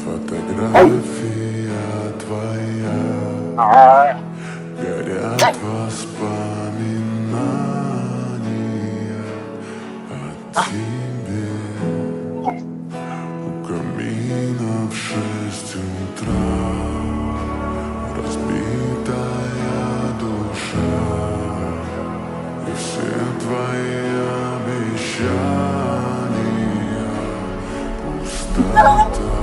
Фотография твоя, горят воспоминания о тебе. У камина в 6 утра разбитая душа, и все твои обещания пустота.